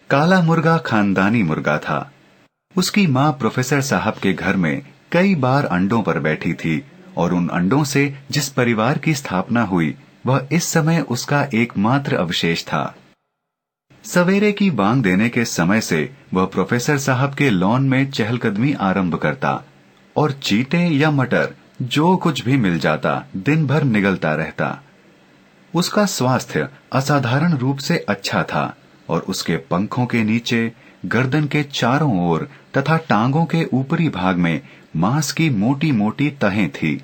काला मुर्गा खानदानी मुर्गा था। उसकी माँ प्रोफेसर साहब के घर में कई बार अंडों पर बैठी थी और उन अंडों से जिस परिवार की स्थापना हुई वह इस समय उसका एकमात्र अवशेष था। सवेरे की बांग देने के समय से वह प्रोफेसर साहब के लॉन में चहलकदमी आरंभ करता और चींटे या मटर जो कुछ भी मिल जाता दिन भर निगलता रहता। उसका स्वास्थ्य असाधारण रूप से अच्छा था और उसके पंखों के नीचे, गर्दन के चारों ओर तथा टांगों के ऊपरी भाग में मांस की मोटी मोटी तहें थी।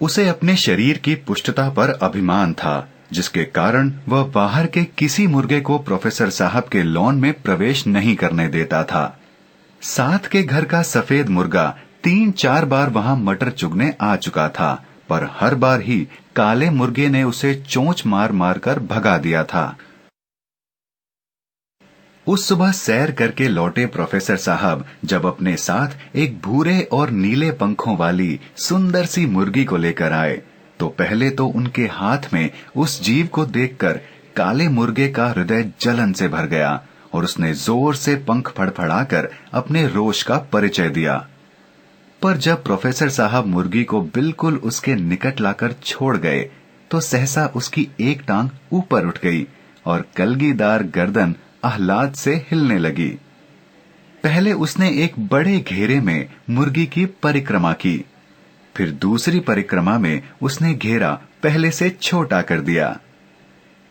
उसे अपने शरीर की पुष्टता पर अभिमान था, जिसके कारण वह बाहर के किसी मुर्गे को प्रोफेसर साहब के लॉन में प्रवेश नहीं करने देता था। साथ के घर का सफेद मुर्गा 3-4 बार वहां मटर चुगने आ चुका था, पर हर बार ही काले मुर्गे ने उसे चोंच मार मार कर भगा दिया था। उस सुबह सैर करके लौटे प्रोफेसर साहब जब अपने साथ एक भूरे और नीले पंखों वाली सुंदर सी मुर्गी को लेकर आए, तो पहले तो उनके हाथ में उस जीव को देखकर काले मुर्गे का हृदय जलन से भर गया और उसने जोर से पंख फड़फड़ाकर अपने रोष का परिचय दिया। पर जब प्रोफेसर साहब मुर्गी को बिल्कुल उसके निकट लाकर छोड़ गए, तो सहसा उसकी एक टांग ऊपर उठ गई और कलगीदार गर्दन आह्लाद से हिलने लगी। पहले उसने एक बड़े घेरे में मुर्गी की परिक्रमा की, फिर दूसरी परिक्रमा में उसने घेरा पहले से छोटा कर दिया।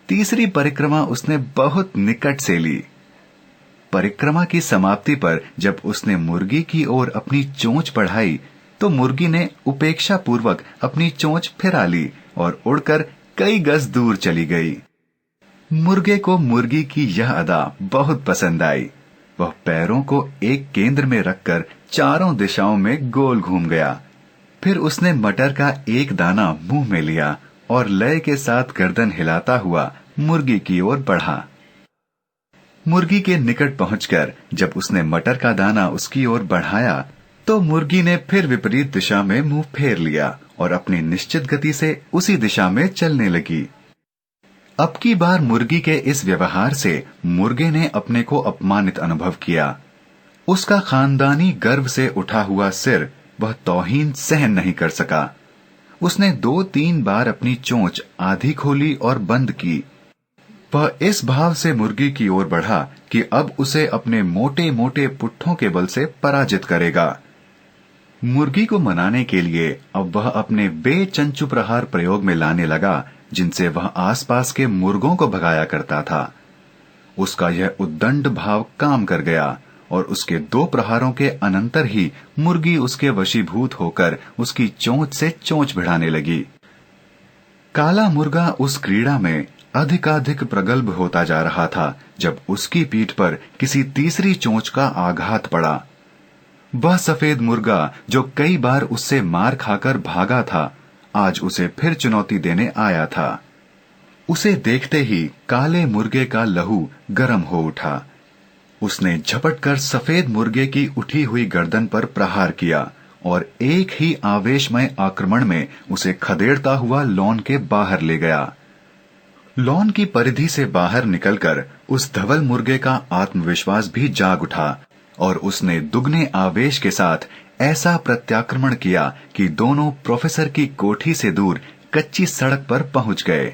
तीसरी परिक्रमा उसने बहुत निकट से ली। परिक्रमा की समाप्ति पर जब उसने मुर्गी की ओर अपनी चोंच बढ़ाई, तो मुर्गी ने उपेक्षा पूर्वक अपनी चोंच फिरा ली और उड़कर कई गज दूर चली गई। मुर्गे को मुर्गी की यह अदा बहुत पसंद आई। वह पैरों को एक केंद्र में रखकर चारों दिशाओं में गोल घूम गया। फिर उसने मटर का एक दाना मुंह में लिया और लय के साथ गर्दन हिलाता हुआ मुर्गी की ओर बढ़ा। मुर्गी के निकट पहुंचकर जब उसने मटर का दाना उसकी ओर बढ़ाया, तो मुर्गी ने फिर विपरीत दिशा में मुंह फेर लिया और अपनी निश्चित गति से उसी दिशा में चलने लगी। अब की बार मुर्गी के इस व्यवहार से मुर्गे ने अपने को अपमानित अनुभव किया। उसका खानदानी गर्व से उठा हुआ सिर वह तौहीन सहन नहीं कर सका। उसने 2-3 बार अपनी चोंच आधी खोली और बंद की। वह इस भाव से मुर्गी की ओर बढ़ा कि अब उसे अपने मोटे मोटे पुट्ठों के बल से पराजित करेगा। मुर्गी को मनाने के लिए अब वह अपने बेचंचु प्रहार प्रयोग में लाने लगा, जिनसे वह आसपास के मुर्गों को भगाया करता था। उसका यह उद्दंड भाव काम कर गया और उसके 2 प्रहारों के अनंतर ही मुर्गी उसके वशीभूत होकर उसकी चोंच से चोंच भिड़ाने लगी। काला मुर्गा उस क्रीड़ा में अधिकाधिक प्रगल्भ होता जा रहा था जब उसकी पीठ पर किसी तीसरी चोंच का आघात पड़ा। वह सफेद मुर्गा जो कई बार उससे मार खाकर भागा था, आज उसे फिर चुनौती देने आया था। उसे देखते ही काले मुर्गे का लहू गर्म हो उठा। उसने झपटकर सफेद मुर्गे की उठी हुई गर्दन पर प्रहार किया और एक ही आवेशमय आक्रमण में उसे खदेड़ता हुआ लॉन के बाहर ले गया। लॉन की परिधि से बाहर निकलकर उस धवल मुर्गे का आत्मविश्वास भी जाग उठा और उसने दुगने आवेश के साथ ऐसा प्रत्याक्रमण किया कि दोनों प्रोफेसर की कोठी से दूर कच्ची सड़क पर पहुंच गए।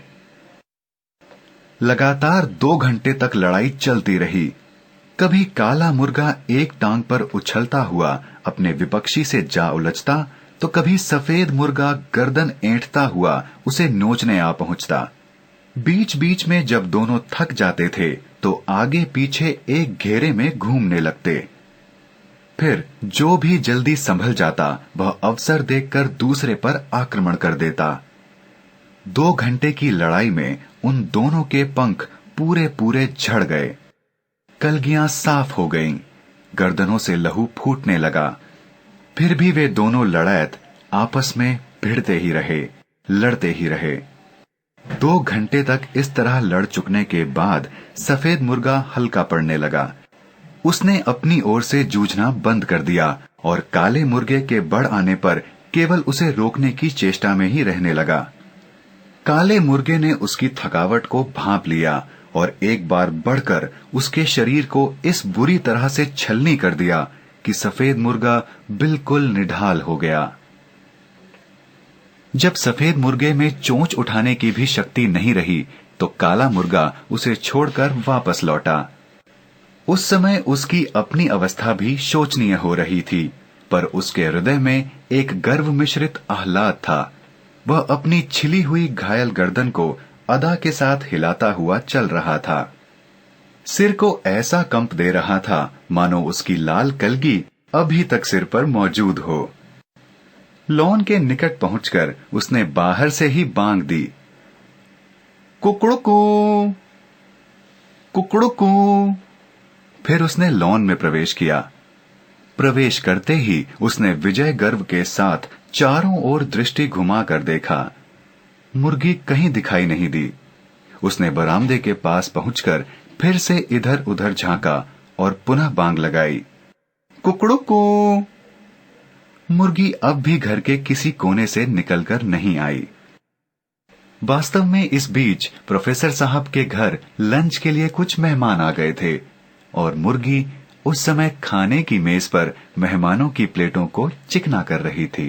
लगातार 2 घंटे तक लड़ाई चलती रही। कभी काला मुर्गा एक टांग पर उछलता हुआ अपने विपक्षी से जा उलझता, तो कभी सफेद मुर्गा गर्दन ऐंठता हुआ उसे नोचने आ पहुंचता। बीच बीच में जब दोनों थक जाते थे तो आगे पीछे एक घेरे में घूमने लगते। फिर जो भी जल्दी संभल जाता वह अवसर देखकर दूसरे पर आक्रमण कर देता। 2 घंटे की लड़ाई में उन दोनों के पंख पूरे पूरे झड़ गए। कलगियां साफ हो गईं, गर्दनों से लहू फूटने लगा। फिर भी वे दोनों लड़ैत आपस में भिड़ते ही रहे, लड़ते ही रहे। 2 घंटे तक इस तरह लड़ चुकने के बाद सफेद मुर्गा हल्का पड़ने लगा। उसने अपनी ओर से जूझना बंद कर दिया और काले मुर्गे के बढ़ आने पर केवल उसे रोकने की चेष्टा में ही रहने लगा। काले मुर्गे ने उसकी थकावट को भांप लिया और एक बार बढ़कर उसके शरीर को इस बुरी तरह से छलनी कर दिया कि सफेद मुर्गा बिल्कुल निढाल हो गया। जब सफेद मुर्गे में चोंच उठाने की भी शक्ति नहीं रही तो काला मुर्गा उसे छोड़कर वापस लौटा। उस समय उसकी अपनी अवस्था भी शोचनीय हो रही थी, पर उसके हृदय में एक गर्व मिश्रित आह्लाद था। वह अपनी छिली हुई घायल गर्दन को अदा के साथ हिलाता हुआ चल रहा था। सिर को ऐसा कंप दे रहा था मानो उसकी लाल कलगी अभी तक सिर पर मौजूद हो। लॉन के निकट पहुंचकर उसने बाहर से ही बांग दी, कुकड़ुकू कुकड़ुकू। फिर उसने लॉन में प्रवेश किया। प्रवेश करते ही उसने विजय गर्व के साथ चारों ओर दृष्टि घुमाकर देखा। मुर्गी कहीं दिखाई नहीं दी। उसने बरामदे के पास पहुंचकर फिर से इधर उधर झांका और पुनः बांग लगाई, कुकड़ुकू। मुर्गी अब भी घर के किसी कोने से निकलकर नहीं आई। वास्तव में इस बीच प्रोफेसर साहब के घर लंच के लिए कुछ मेहमान आ गए थे और मुर्गी उस समय खाने की मेज पर मेहमानों की प्लेटों को चिकना कर रही थी।